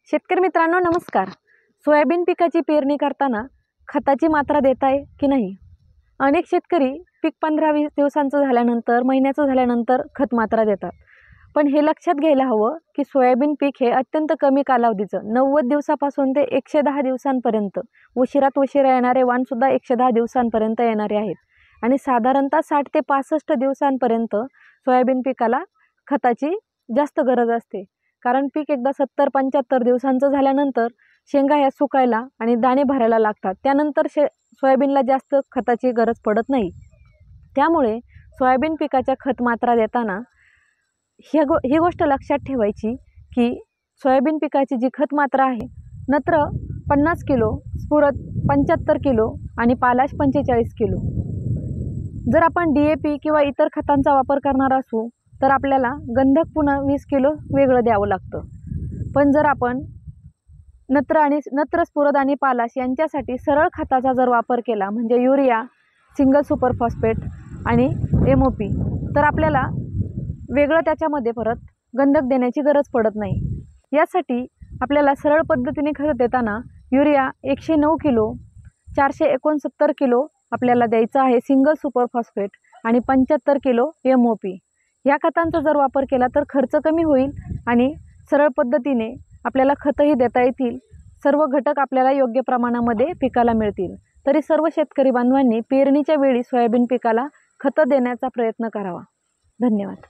शेतकरी मित्रांनो नमस्कार। सोयाबीन पिकाची पेरणी करताना खताची मात्रा देताय की नाही? अनेक शेतकरी पीक 15-20 दिवसांचं झाल्यानंतर महिन्याचं झाल्यानंतर खत मात्रा देतात। पण हे लक्षात घ्यायला हवं की सोयाबीन पीक हे अत्यंत कमी कालावधीचं 90 दिवसापासून ते 110 दिवसांपर्यंत उशिरात उशिरा येणारे वाण सुद्धा 110 दिवसांपर्यंत येणारे आहेत आणि साधारणतः 60 ते 65 दिवसांपर्यंत सोयाबीन पिकाला खताची जास्त गरज असते। कारण पीक एकदा 70-75 दिवसांचं झाल्यानंतर शेंगा ह्या सुकायला आणि दाणे भरायला लागतात। त्यानंतर सोयाबीनला जास्त खताची गरज पडत नाही। त्यामुळे सोयाबीन पिकाच्या खत मात्रा देताना ही गोष्ट लक्षात ठेवायची की सोयाबीन पिकाची जी खत मात्रा आहे, नत्र 50 किलो, स्फुरद 75 किलो आणि पालाश 45 किलो। जर आपण DAP किंवा इतर खतांचा वापर करणार असू तर आपल्याला गंधक पुन्हा 20 किलो वेगळं द्यावं लागतं। पण जर आपण नत्र स्फुरद आणि पालाश यांच्यासाठी सरळ खताचा जर वापर केला म्हणजे युरिया, सिंगल सुपर फॉस्फेट आणि MOP, तर आपल्याला वेगळं त्याच्यामध्ये परत गंधक देण्याची गरज पडत नाही। यासाठी आपल्याला सरळ पद्धतीने खत देताना युरिया 109 किलो, 469 किलो आपल्याला द्यायचा आहे सिंगल सुपर फॉस्फेट आणि 75 किलो MOP। या खतांचा जर वापर केला तर खर्च कमी होईल आणि सरळ पद्धतीने आपल्याला खतही देता येतील। सर्व घटक आपल्याला योग्य प्रमाणामध्ये पिकाला मिळतील। तरी सर्व शेतकरी बांधवांनी पेरणीच्या वेळी सोयाबीन पिकाला खत देण्याचा प्रयत्न करावा। धन्यवाद।